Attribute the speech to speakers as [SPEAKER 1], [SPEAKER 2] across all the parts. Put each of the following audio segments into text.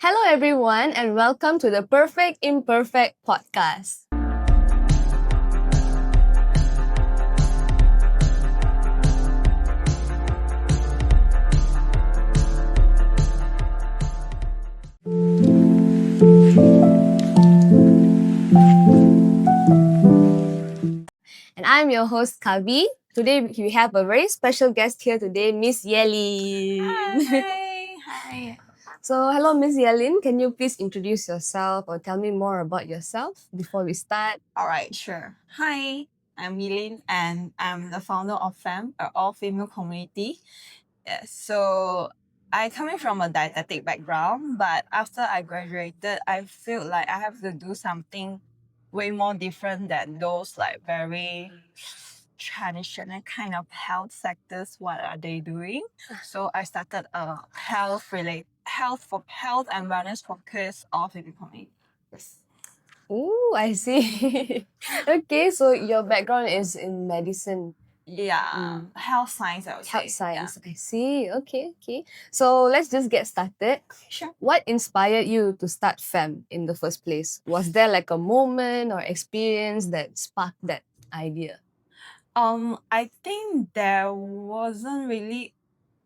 [SPEAKER 1] Hello, everyone, and welcome to the Perfect Imperfect podcast. And I'm your host, Kavi. Today, we have a very special guest here today, Miss Yelin.
[SPEAKER 2] Hi.
[SPEAKER 1] So, hello, Miss Yelin. Can you please introduce yourself or tell me more about yourself before we start?
[SPEAKER 2] All right, sure. Hi, I'm Yilin, and I'm the founder of FEM, an all-female community. Yes, so I coming from a dietetic background, but after I graduated, I feel like I have to do something way more different than those like very traditional kind of health sectors. What are they doing? So I started a health and wellness focus all-female community. Yes.
[SPEAKER 1] Oh, I see. Okay, so your background is in medicine.
[SPEAKER 2] Yeah, health science, I would
[SPEAKER 1] Health
[SPEAKER 2] say.
[SPEAKER 1] science. I see. Okay. So let's just get started.
[SPEAKER 2] Sure.
[SPEAKER 1] What inspired you to start FEM in the first place? Was there like a moment or experience that sparked that idea?
[SPEAKER 2] I think there wasn't really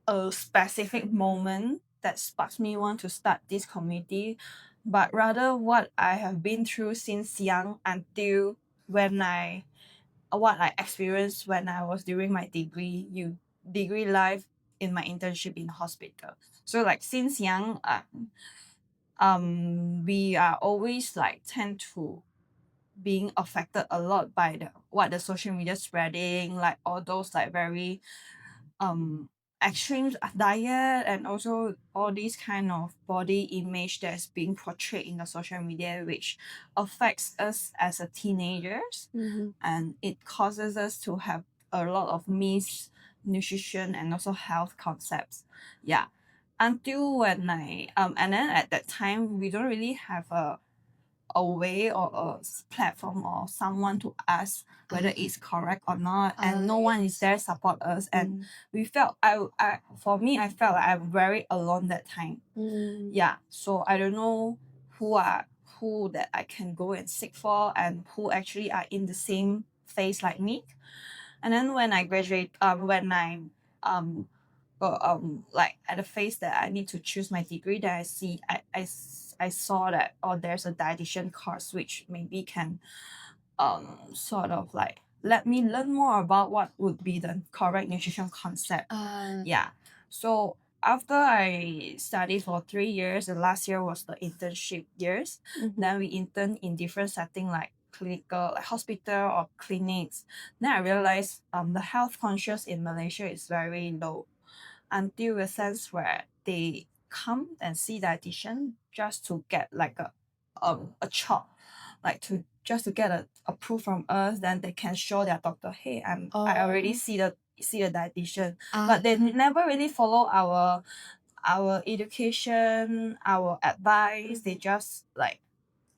[SPEAKER 2] a specific moment that sparks me want to start this community, but rather what I have been through since young until when I what I experienced when I was during my degree life in my internship in hospital. So like since young, we are always like tend to being affected a lot by what the social media spreading, like all those like very um extreme diet, and also all these kind of body image that's being portrayed in the social media, which affects us as a teenagers, and it causes us to have a lot of misnutrition and also health concepts. Yeah, until when I and then at that time we don't really have a way or platform or someone to ask whether it's correct or not, and no one is there to support us, and we felt for me I felt like I'm very alone that time. Yeah, so I don't know who that I can go and seek for, and who actually are in the same phase like me. And then when I graduate, when I um got like at the phase that I need to choose my degree, that I saw that there's a dietitian course which maybe can sort of like let me learn more about what would be the correct nutrition concept. Yeah. So after I studied for 3 years, the last year was the internship years. Then we intern in different setting like clinical, like hospital or clinics. Then I realized the health conscious in Malaysia is very low, until a sense where they come and see dietitian just to get like a chop, like to just to get a approve from us. Then they can show their doctor, hey, I already see a dietitian, but they never really follow our education, our advice. They just like,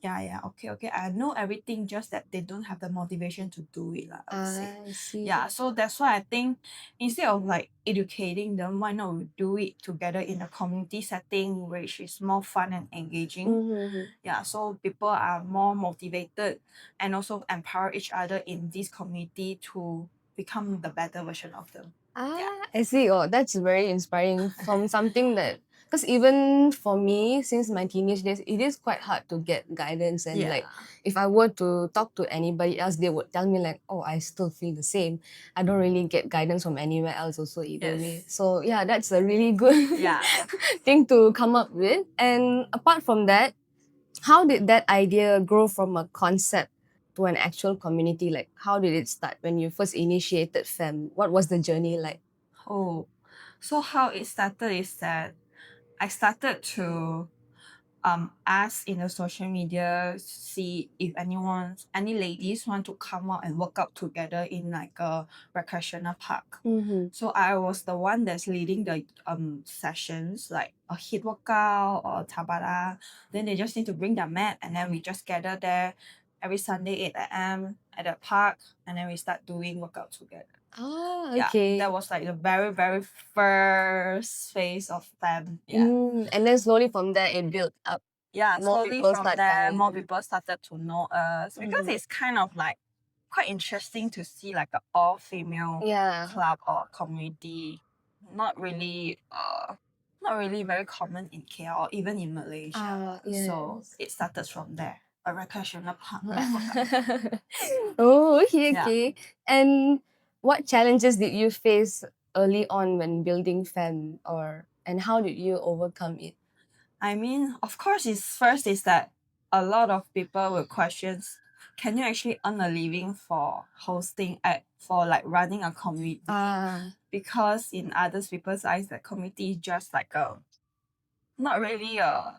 [SPEAKER 2] yeah, okay, I know everything, just that they don't have the motivation to do it, I would say.
[SPEAKER 1] I see.
[SPEAKER 2] Yeah, so that's why I think instead of like educating them, why not we do it together in a community setting which is more fun and engaging. Yeah, so people are more motivated and also empower each other in this community to become the better version of them.
[SPEAKER 1] I see. Oh, that's very inspiring from something that, because even for me, since my teenage days, it is quite hard to get guidance. And like, if I were to talk to anybody else, they would tell me like, oh, I still feel the same. I don't really get guidance from anywhere else also either way. So yeah, that's a really good thing to come up with. And apart from that, how did that idea grow from a concept to an actual community? Like, how did it start when you first initiated FEM? What was the journey like?
[SPEAKER 2] Oh, so how it started is that I started to ask in the social media, see if any ladies want to come out and work out together in like a recreational park. So I was the one that's leading the sessions, like a hit workout or tabata. Then they just need to bring their mat, and then we just gather there every Sunday 8 a.m. at the park, and then we start doing workout together.
[SPEAKER 1] Oh,
[SPEAKER 2] Yeah,
[SPEAKER 1] okay.
[SPEAKER 2] that was like the very, very first phase of them. Yeah.
[SPEAKER 1] And then slowly from there it built up.
[SPEAKER 2] Yeah,
[SPEAKER 1] More
[SPEAKER 2] slowly
[SPEAKER 1] people
[SPEAKER 2] from
[SPEAKER 1] start
[SPEAKER 2] there,
[SPEAKER 1] coming.
[SPEAKER 2] more people started to know us because it's kind of like quite interesting to see like an all-female
[SPEAKER 1] Yeah.
[SPEAKER 2] club or community. Not really very common in KL or even in Malaysia. So
[SPEAKER 1] Yes.
[SPEAKER 2] it started from there. A recreational park.
[SPEAKER 1] Oh, okay,
[SPEAKER 2] Yeah.
[SPEAKER 1] okay. And what challenges did you face early on when building fam, and how did you overcome it?
[SPEAKER 2] I mean, of course, first is that a lot of people will question, can you actually earn a living for for like running a community? Because in other people's eyes, the community is just like not really how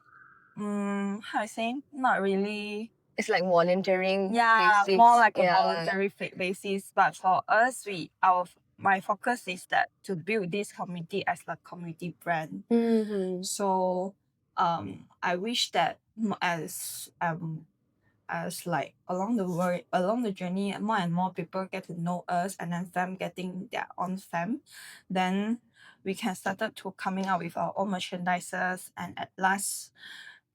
[SPEAKER 2] I say, not really.
[SPEAKER 1] It's like volunteering.
[SPEAKER 2] Yeah,
[SPEAKER 1] basis.
[SPEAKER 2] more like a
[SPEAKER 1] Yeah.
[SPEAKER 2] voluntary basis. But for us, my focus is that to build this community as a community brand. So I wish that as like along the journey, more and more people get to know us, and then fam getting their own fam, then we can start to coming out with our own merchandises, and at last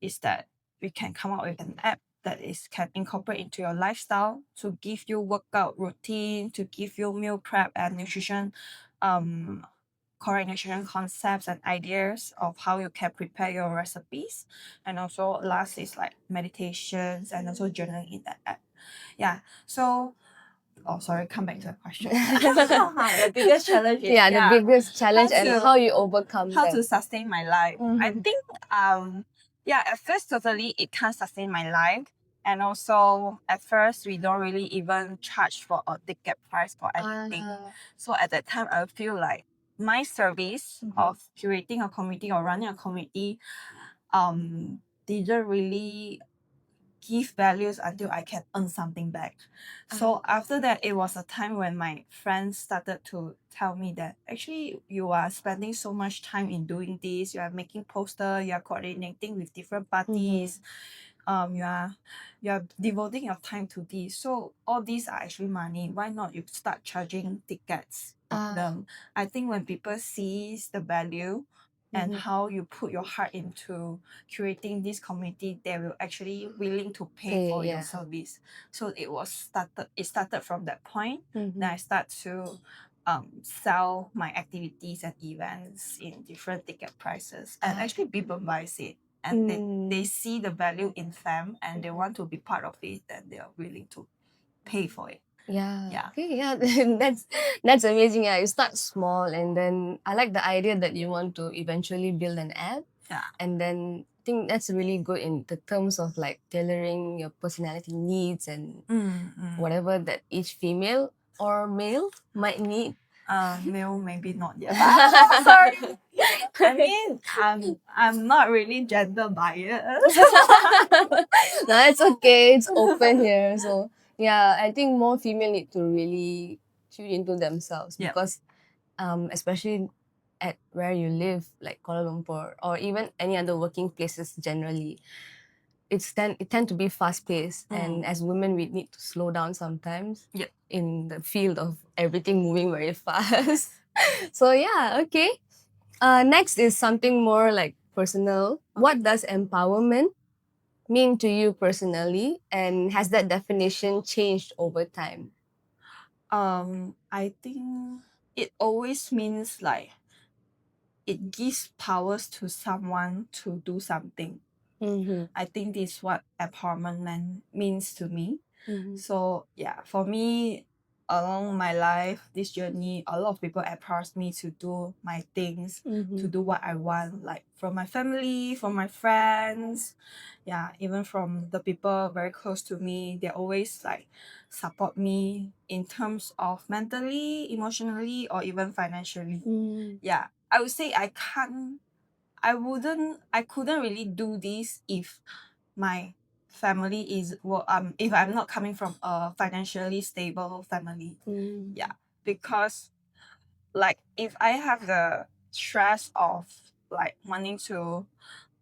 [SPEAKER 2] is that we can come up with an app that is can incorporate into your lifestyle to give you workout routine, to give you meal prep and nutrition correct nutrition concepts and ideas of how you can prepare your recipes. And also last is like meditations and also journaling in that app. Yeah. So sorry, come back to the question. The biggest challenge is
[SPEAKER 1] the biggest challenge and how you overcome
[SPEAKER 2] how
[SPEAKER 1] them.
[SPEAKER 2] to sustain my life. I think at first totally it can't sustain my life. And also at first we don't really even charge for a ticket price for anything. So at that time I feel like my service of curating a community or running a community didn't really give values until I can earn something back. So after that, it was a time when my friends started to tell me that actually you are spending so much time in doing this, you are making poster, you are coordinating with different parties, you are devoting your time to this. So all these are actually money. Why not you start charging tickets of them? I think when people sees the value and how you put your heart into curating this community, they will actually willing to pay for your service. So it started from that point. Then I start to sell my activities and events in different ticket prices, and actually people buys it, and they see the value in fam and they want to be part of it, and they are willing to pay for it.
[SPEAKER 1] Yeah. Okay, yeah. That's amazing. Yeah, you start small, and then I like the idea that you want to eventually build an app.
[SPEAKER 2] Yeah.
[SPEAKER 1] And then I think that's really good in the terms of like tailoring your personality needs and whatever that each female or male might need.
[SPEAKER 2] Male maybe not yet. Sorry. I mean, I'm not really gender biased.
[SPEAKER 1] No, it's okay. It's open here. So yeah, I think more female need to really tune into themselves because especially at where you live, like Kuala Lumpur or even any other working places generally, it tend to be fast paced, and as women we need to slow down sometimes. In the field of everything moving very fast. So yeah, okay. Next is something more like personal. What does empowerment mean to you personally, and has that definition changed over time?
[SPEAKER 2] I think it always means like it gives powers to someone to do something. I think this is what empowerment means to me. So yeah, for me, along my life, this journey, a lot of people empower me to do my things, to do what I want, like from my family, from my friends, even from the people very close to me. They always like support me in terms of mentally, emotionally, or even financially. I would say I couldn't really do this if my family if I'm not coming from a financially stable family. Because like if I have the stress of like wanting to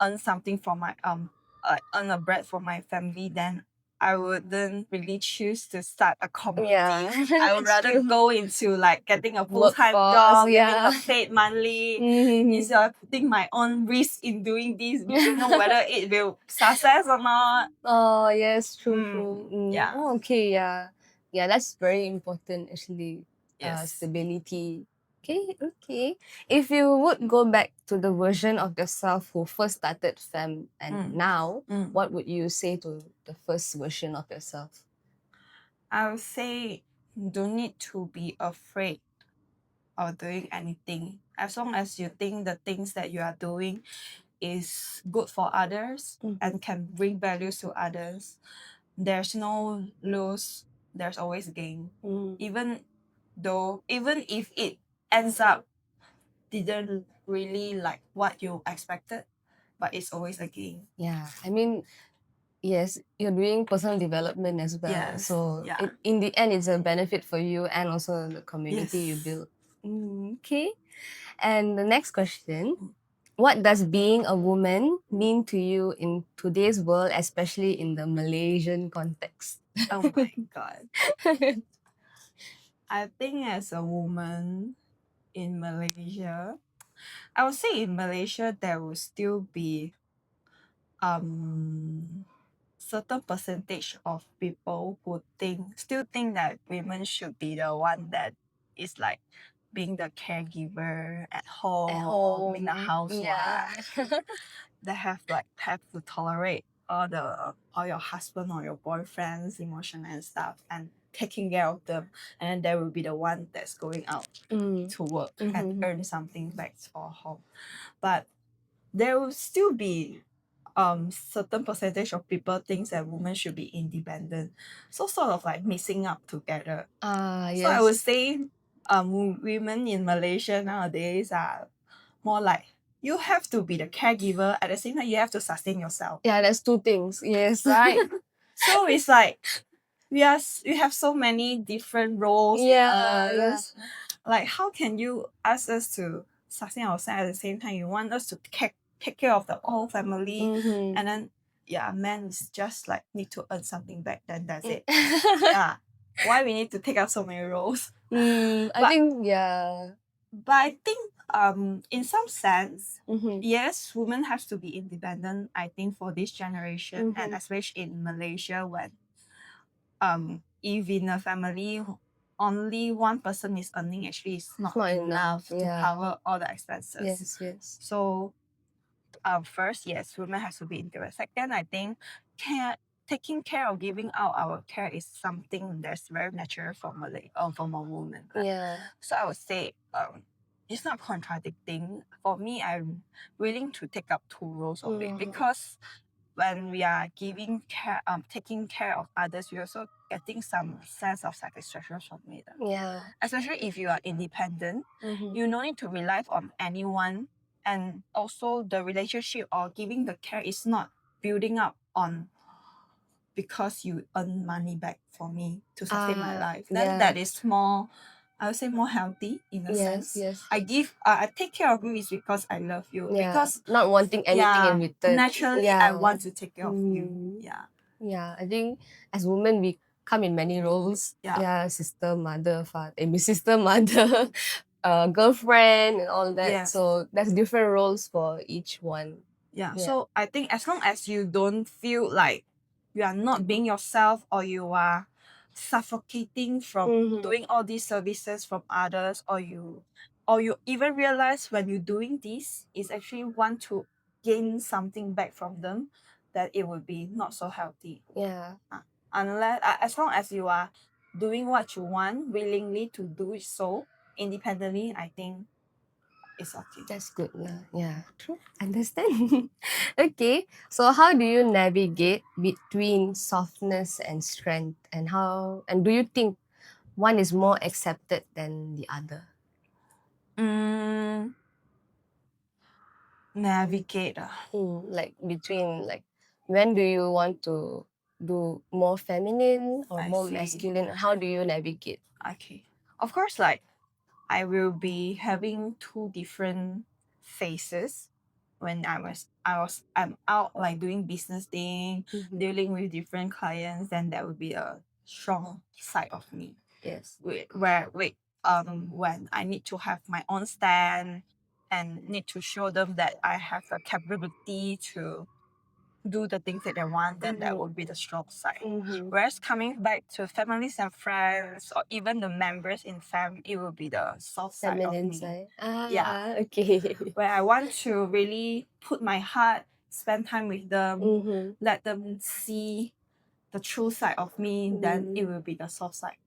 [SPEAKER 2] earn something from my earn a bread for my family, then I wouldn't really choose to start a community.
[SPEAKER 1] Yeah.
[SPEAKER 2] I would
[SPEAKER 1] It's
[SPEAKER 2] rather
[SPEAKER 1] true.
[SPEAKER 2] go into like getting a full-time
[SPEAKER 1] Workforce,
[SPEAKER 2] job,
[SPEAKER 1] yeah.
[SPEAKER 2] getting a paid monthly,
[SPEAKER 1] Mhm.
[SPEAKER 2] instead of putting my own risk in doing this. We don't know whether it will success or not.
[SPEAKER 1] Oh, yes, true, true.
[SPEAKER 2] Yeah.
[SPEAKER 1] Oh, okay, yeah. Yeah, that's very important actually.
[SPEAKER 2] Yes.
[SPEAKER 1] Stability. Okay, okay. If you would go back to the version of yourself who first started fam and now, what would you say to the first version of yourself?
[SPEAKER 2] I would say don't need to be afraid of doing anything. As long as you think the things that you are doing is good for others and can bring values to others, there's no lose, there's always gain. Even if it ends up didn't really like what you expected, but it's always a gain.
[SPEAKER 1] Yeah, I mean, yes, you're doing personal development as well.
[SPEAKER 2] Yes,
[SPEAKER 1] So
[SPEAKER 2] yeah.
[SPEAKER 1] in the end, it's a benefit for you and also the community you
[SPEAKER 2] Yes.
[SPEAKER 1] build. Okay. And the next question, what does being a woman mean to you in today's world, especially in the Malaysian context?
[SPEAKER 2] Oh my god. I think as a woman in Malaysia, I would say in Malaysia there will still be certain percentage of people who still think that women should be the one that is like being the caregiver at home, being the housewife. They have to tolerate all your husband or your boyfriend's emotion and stuff and taking care of them, and then there will be the one that's going out to work and earn something back for home. But there will still be certain percentage of people thinks that women should be independent, so sort of like mixing up together. So I would say women in Malaysia nowadays are more like you have to be the caregiver, at the same time you have to sustain yourself.
[SPEAKER 1] Yeah, that's two things. Yes.
[SPEAKER 2] Right. So it's like we have so many different roles in us. Like how can you ask us to sustain ourselves at the same time you want us to take care of the whole family, and then men is just like need to earn something back, then that's it. Yeah. Why we need to take up so many roles?
[SPEAKER 1] I think, yeah.
[SPEAKER 2] But I think in some sense, yes, women have to be independent, I think, for this generation, and especially in Malaysia when if in a family only one person is earning, actually it's not enough to cover all the expenses.
[SPEAKER 1] Yes.
[SPEAKER 2] So first, yes, women has to be independent. Second, I think taking care of giving out our care is something that's very natural for from a woman. Right?
[SPEAKER 1] Yeah.
[SPEAKER 2] So I would say it's not contradicting. For me, I'm willing to take up two roles of it, because when we are giving care, taking care of others, we're also getting some sense of satisfaction from it.
[SPEAKER 1] Yeah.
[SPEAKER 2] Especially if you are independent, you don't need to rely on anyone, and also the relationship or giving the care is not building up on because you earn money back for me to sustain my life. Then that is more, I would say, more healthy in a sense. I take care of you is because I love you.
[SPEAKER 1] Yeah.
[SPEAKER 2] Because
[SPEAKER 1] Not wanting anything in return.
[SPEAKER 2] naturally I want to take care of you.
[SPEAKER 1] Yeah, I think as women we come in many roles.
[SPEAKER 2] Yeah.
[SPEAKER 1] Sister, mother, father, sister, mother, girlfriend, and all that.
[SPEAKER 2] Yes.
[SPEAKER 1] So there's different roles for each one.
[SPEAKER 2] Yeah. So I think as long as you don't feel like you are not being yourself, or you are suffocating from doing all these services from others, or you even realize when you're doing this is actually want to gain something back from them, that it would be not so healthy.
[SPEAKER 1] Yeah.
[SPEAKER 2] Unless as long as you are doing what you want willingly to do it so independently, I think it's okay.
[SPEAKER 1] That's good. Yeah, true. Understand. Okay. So how do you navigate between softness and strength, and do you think one is more accepted than the other?
[SPEAKER 2] Navigate.
[SPEAKER 1] Like between, like, when do you want to do more feminine or more masculine? How do you navigate?
[SPEAKER 2] Okay. Of course, like I will be having two different phases when I'm out like doing business thing,
[SPEAKER 1] Mhm.
[SPEAKER 2] dealing with different clients, then that would be a strong side of me.
[SPEAKER 1] Yes.
[SPEAKER 2] When I need to have my own stand and need to show them that I have the capability to do the things that they want, then that would be the strong side. Whereas coming back to families and friends or even the members in fam, it will be the soft side of
[SPEAKER 1] Feminine
[SPEAKER 2] me.
[SPEAKER 1] side.
[SPEAKER 2] Yeah.
[SPEAKER 1] Okay.
[SPEAKER 2] Where I want to really put my heart, spend time with them, let them see the true side of me, then it will be the soft side.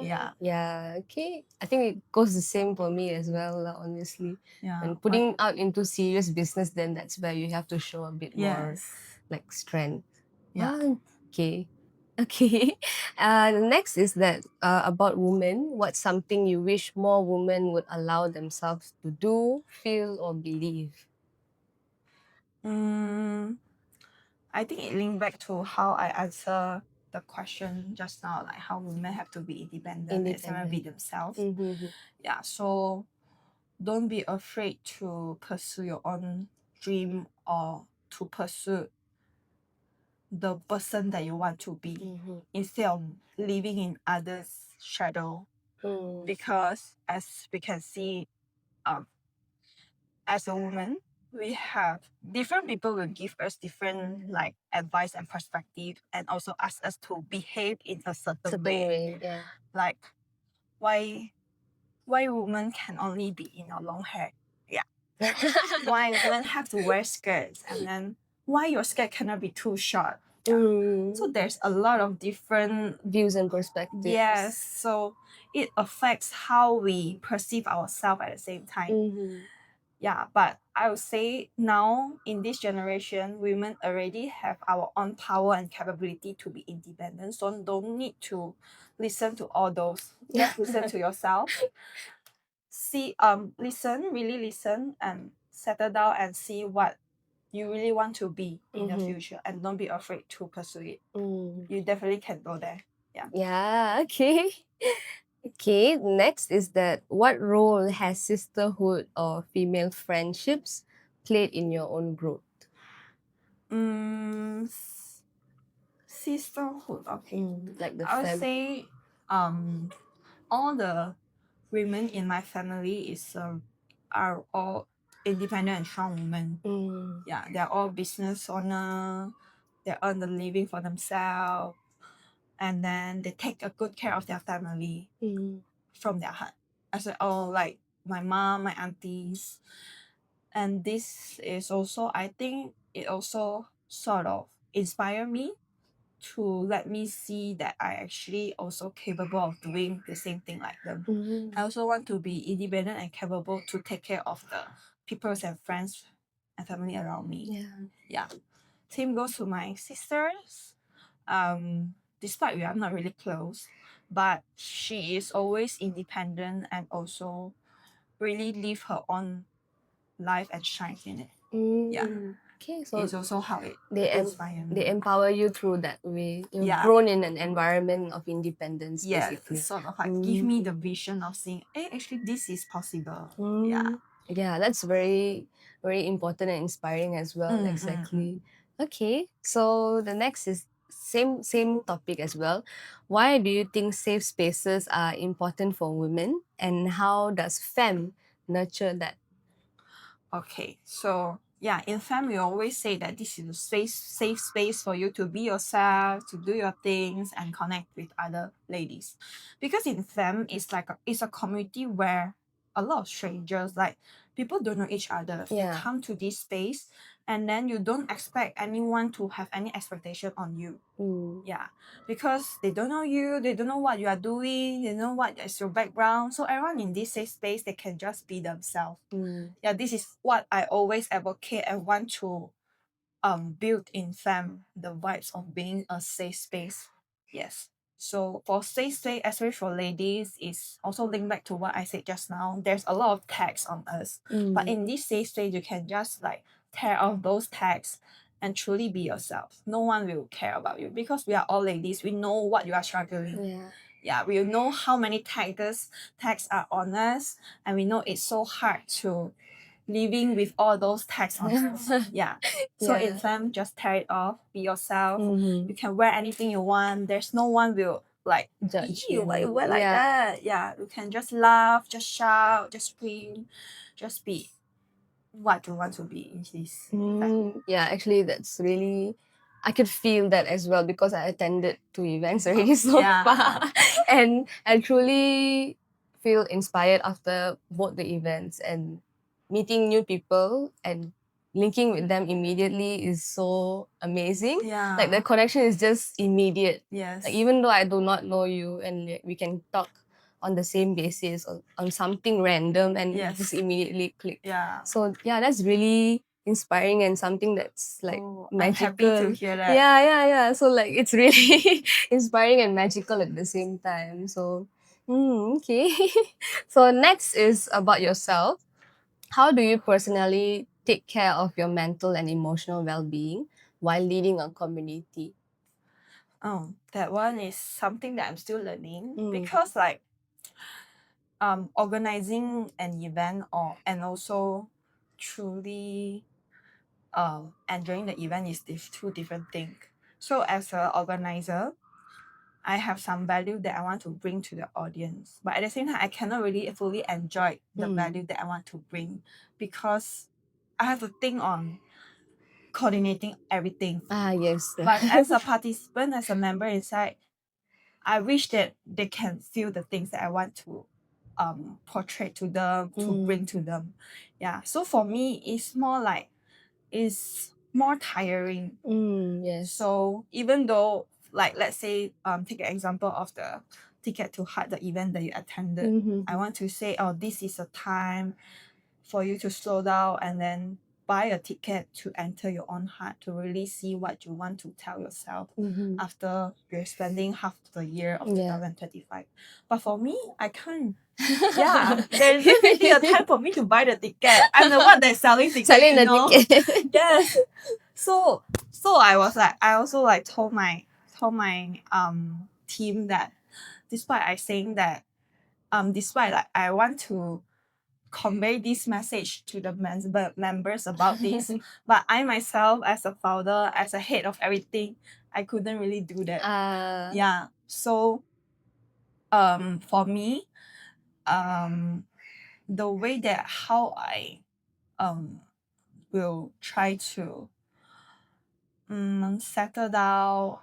[SPEAKER 1] Yeah, okay. I think it goes the same for me as well, lah, honestly.
[SPEAKER 2] Yeah.
[SPEAKER 1] And putting out into serious business, then that's where you have to show a bit more
[SPEAKER 2] Yes.
[SPEAKER 1] like strength.
[SPEAKER 2] Yeah.
[SPEAKER 1] Okay. Okay. The next is that about women. What's something you wish more women would allow themselves to do, feel, or believe?
[SPEAKER 2] I think it linked back to how I answer the question just now, like how women have to be independent and be themselves. Yeah, so don't be afraid to pursue your own dream or to pursue the person that you want to be instead of living in others' shadow. Because as we can see, as a woman, we have different people will give us different like advice and perspective and also ask us to behave in a certain way.
[SPEAKER 1] Yeah.
[SPEAKER 2] Like why women can only be in a long hair. Yeah. Why women have to wear skirts, and then why your skirt cannot be too short. Yeah. So there's a lot of different
[SPEAKER 1] Views and perspectives.
[SPEAKER 2] Yes. So it affects how we perceive ourselves at the same time. Yeah, but I would say now in this generation, women already have our own power and capability to be independent. So don't need to listen to all those. Just listen to yourself. Really listen and settle down and see what you really want to be in the future, and don't be afraid to pursue it. You definitely can go there. Yeah.
[SPEAKER 1] Yeah, okay. Okay, next is that what role has sisterhood or female friendships played in your own growth?
[SPEAKER 2] Sisterhood. Okay.
[SPEAKER 1] Like the
[SPEAKER 2] I would say all the women in my family are all independent and strong women. Yeah, they're all business owner. They earn the living for themselves, and then they take a good care of their family from their heart. I said, oh, like my mom, my aunties, and this is also, I think, it also sort of inspire me to let me see that I actually also capable of doing the same thing like them. I also want to be independent and capable to take care of the people and friends and family around me. Yeah. Same goes to my sisters. Despite we are not really close, but she is always independent and also really live her own life and shine in it. Yeah.
[SPEAKER 1] Okay, so
[SPEAKER 2] It's also how it
[SPEAKER 1] they
[SPEAKER 2] inspire me.
[SPEAKER 1] they empower you through that way. You've
[SPEAKER 2] Yeah.
[SPEAKER 1] grown in an environment of independence,
[SPEAKER 2] Yes,
[SPEAKER 1] basically.
[SPEAKER 2] sort of like give me the vision of seeing, hey, actually this is possible. Yeah.
[SPEAKER 1] Yeah, that's very, very important and inspiring as well. Exactly. Okay, so the next is same topic as well. Why do you think safe spaces are important for women, and how does fem nurture that?
[SPEAKER 2] Okay, so yeah, in fam we always say that this is a safe space for you to be yourself, to do your things and connect with other ladies. Because in fam it's a community where a lot of strangers, like people don't know each other. You
[SPEAKER 1] Yeah.
[SPEAKER 2] come to this space and then you don't expect anyone to have any expectation on you. Yeah, because they don't know you, they don't know what you are doing, they know what is your background. So everyone in this safe space, they can just be themselves. Yeah, this is what I always advocate and want to build in fam, the vibes of being a safe space. Yes. So for safe space, especially for ladies, is also linked back to what I said just now. There's a lot of tags on us. But in this safe space, you can just like tear off those tags and truly be yourself. No one will care about you because we are all ladies. We know what you are struggling. Yeah, we know how many tags are on us, and we know it's so hard to living with all those tags on us. Yeah. So
[SPEAKER 1] Yeah.
[SPEAKER 2] in fam, just tear it off. Be yourself.
[SPEAKER 1] Mhm.
[SPEAKER 2] You can wear anything you want. There's no one will like
[SPEAKER 1] Judge
[SPEAKER 2] "Ew, why you wear like
[SPEAKER 1] Yeah.
[SPEAKER 2] that?" Yeah. You can just laugh, just shout, just scream, just be what you want to be in this.
[SPEAKER 1] Yeah, actually, that's really. I could feel that as well because I attended 2 events already so
[SPEAKER 2] Yeah.
[SPEAKER 1] far, and I truly feel inspired after both the events, and meeting new people and linking with them immediately is so amazing.
[SPEAKER 2] Yeah.
[SPEAKER 1] Like the connection is just immediate.
[SPEAKER 2] Yes.
[SPEAKER 1] Like even though I do not know you, and we can talk on the same basis on something random and
[SPEAKER 2] Yes.
[SPEAKER 1] just immediately click.
[SPEAKER 2] Yeah.
[SPEAKER 1] So yeah, that's really inspiring and something that's like
[SPEAKER 2] I'm happy
[SPEAKER 1] magical.
[SPEAKER 2] to hear that.
[SPEAKER 1] Yeah. So like it's really inspiring and magical at the same time. So okay. So next is about yourself. How do you personally take care of your mental and emotional well-being while leading a community?
[SPEAKER 2] Oh, that one is something that I'm still learning
[SPEAKER 1] Mm.
[SPEAKER 2] because like organizing an event and also truly enjoying the event is two different things. So as an organizer, I have some value that I want to bring to the audience, but at the same time, I cannot really fully enjoy the value that I want to bring because I have to think on coordinating everything.
[SPEAKER 1] Yes.
[SPEAKER 2] But as a participant, as a member inside, I wish that they can feel the things that I want to portray to them, to bring to them. Yeah. So for me, it's more tiring.
[SPEAKER 1] Yes.
[SPEAKER 2] So even though like let's say take an example of the ticket to heart, the event that you attended. I want to say, oh, this is a time for you to slow down and then buy a ticket to enter your own heart to really see what you want to tell yourself after you're spending half the year of 2025. But for me, I can't. Yeah, there isn't really a time for me to buy the ticket. I'm the one that's selling tickets.
[SPEAKER 1] Selling the
[SPEAKER 2] ticket. Yes. So I was like, I also like told my team that despite I saying that despite like I want to convey this message to the members about this, but I myself as a founder, as a head of everything, I couldn't really do that. Yeah. So for me, the way that how I will try to settle down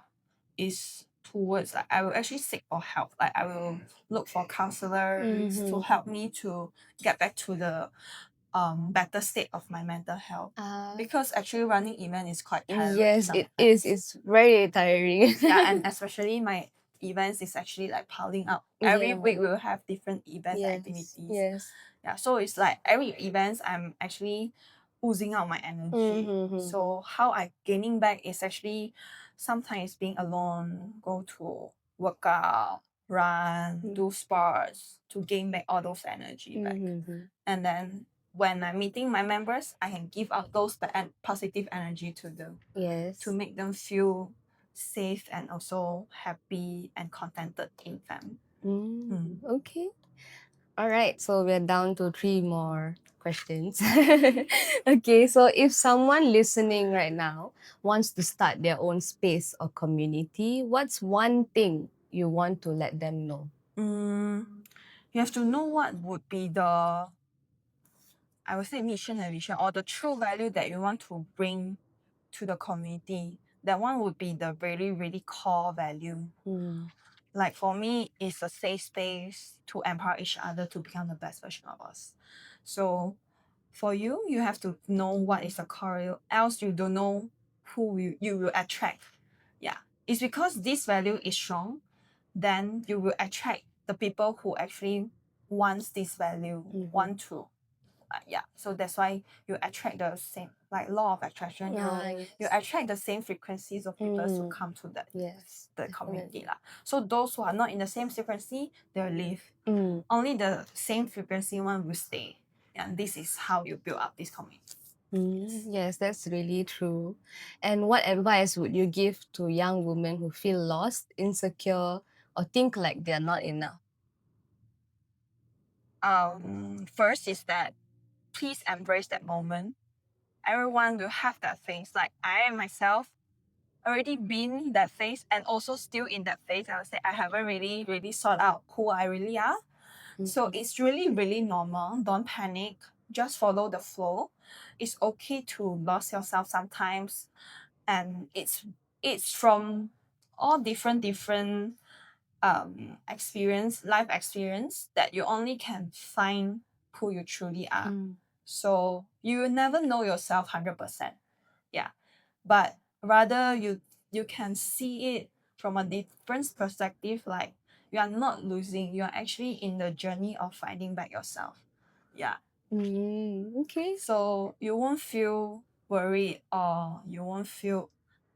[SPEAKER 2] is towards like I will actually seek for help. Like I will look for counselors to help me to get back to the better state of my mental health. Because actually running event is quite tiring.
[SPEAKER 1] Yes, it is. It's very tiring.
[SPEAKER 2] Yeah, and especially my events is actually like piling up. Every week we will have different events and activities.
[SPEAKER 1] Yes.
[SPEAKER 2] Yeah, so it's like every events I'm actually oozing out my energy. So how I gaining back is actually sometimes being alone, go to workout, run, do sports to gain back all those energy back. And then when I'm meeting my members, I can give out those positive energy to them.
[SPEAKER 1] Yes.
[SPEAKER 2] To make them feel safe and also happy and contented in them.
[SPEAKER 1] Okay. All right. So we're down to 3 more questions. Okay. So if someone listening right now wants to start their own space or community, what's one thing you want to let them know?
[SPEAKER 2] You have to know what would be the, I would say, mission and vision or the true value that you want to bring to the community. That one would be the really, really core value. Like for me, it's a safe space to empower each other to become the best version of us. So for you, you have to know what is the core, else you don't know who you will attract. Yeah. It's because this value is strong, then you will attract the people who actually wants this value, want to. Yeah. So that's why you attract the same, like law of attraction. You attract the same frequencies of people to come to the community. So those who are not in the same frequency, they'll leave. Only the same frequency one will stay. And this is how you build up this community.
[SPEAKER 1] Yes, that's really true. And what advice would you give to young women who feel lost, insecure, or think like they're not enough?
[SPEAKER 2] First is that please embrace that moment. Everyone will have that phase. Like I myself already been that phase and also still in that phase. I would say I haven't really sought out who I really are. So it's really normal. Don't panic. Just follow the flow. It's okay to lose yourself sometimes, and it's from all different life experience that you only can find who you truly are. So you will never know yourself 100%. Yeah, but rather you can see it from a different perspective. Like you are not losing, you are actually in the journey of finding back yourself. Yeah.
[SPEAKER 1] Okay.
[SPEAKER 2] So you won't feel worried or you won't feel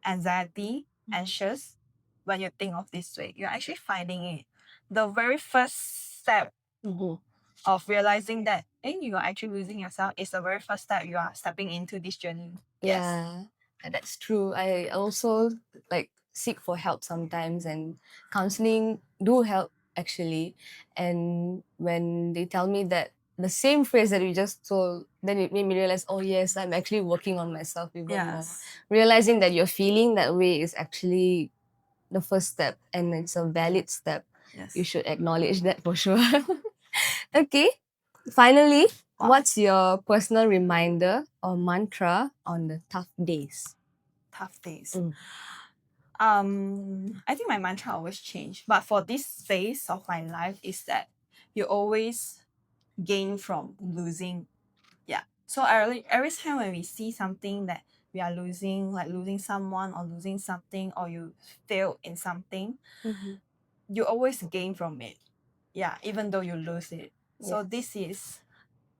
[SPEAKER 2] anxious when you think of this way. You're actually finding it. The very first step of realizing that you are actually losing yourself is the very first step you are stepping into this journey. Yes.
[SPEAKER 1] Yeah, that's true. I also like seek for help sometimes, and counseling do help actually. And when they tell me that the same phrase that you just told, then it made me realize, oh yes, I'm actually working on myself even more.
[SPEAKER 2] Yes.
[SPEAKER 1] Realizing that you're feeling that way is actually the first step, and it's a valid step.
[SPEAKER 2] Yes.
[SPEAKER 1] You should acknowledge that for sure. Okay. Finally, what's your personal reminder or mantra on the tough days?
[SPEAKER 2] Tough days. I think my mantra always change, but for this phase of my life is that you always gain from losing. Yeah. So every time when we see something that we are losing, like losing someone or losing something, or you fail in something, you always gain from it. Yeah, even though you lose it. So this is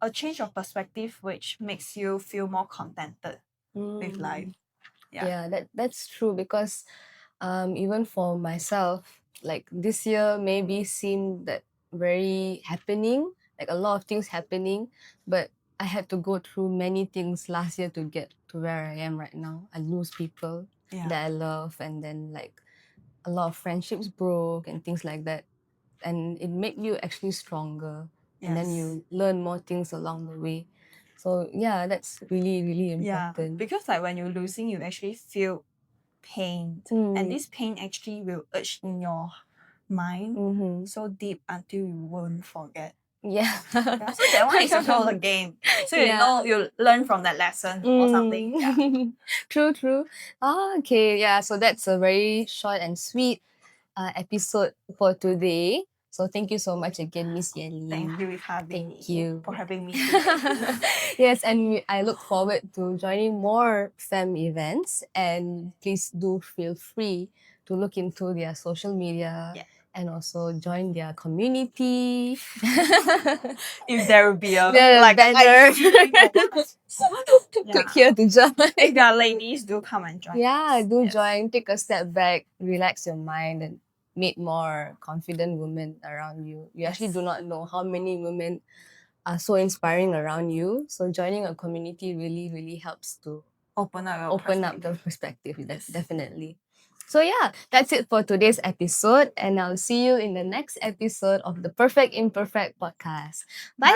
[SPEAKER 2] a change of perspective which makes you feel more contented with life.
[SPEAKER 1] Yeah, that's true, because even for myself, like this year maybe seemed that very happening, like a lot of things happening, but I had to go through many things last year to get to where I am right now. I lose people that I love, and then like a lot of friendships broke and things like that. And it made you actually stronger. And then you learn more things along the way. So yeah, that's really important.
[SPEAKER 2] Because like when you're losing, you actually feel pain, and this pain actually will urge in your mind so deep until you won't forget.
[SPEAKER 1] Yeah.
[SPEAKER 2] So that one is also a game. So you know you learn from that lesson or something. Yeah.
[SPEAKER 1] True. Okay, yeah. So that's a very short and sweet episode for today. So thank you so much again, Miss Yeli.
[SPEAKER 2] Thank you for having me today.
[SPEAKER 1] Yes, and I look forward to joining more FEM events. And please do feel free to look into their social media and also join their community.
[SPEAKER 2] If there will be a
[SPEAKER 1] banner. Click here to join.
[SPEAKER 2] If there are ladies, do come and join.
[SPEAKER 1] Yeah, do join. Take a step back, relax your mind, and meet more confident women around you. You actually do not know how many women are so inspiring around you. So joining a community really helps to
[SPEAKER 2] open up
[SPEAKER 1] the perspective. Definitely. So yeah, that's it for today's episode, and I'll see you in the next episode of the Perfect Imperfect podcast. Bye.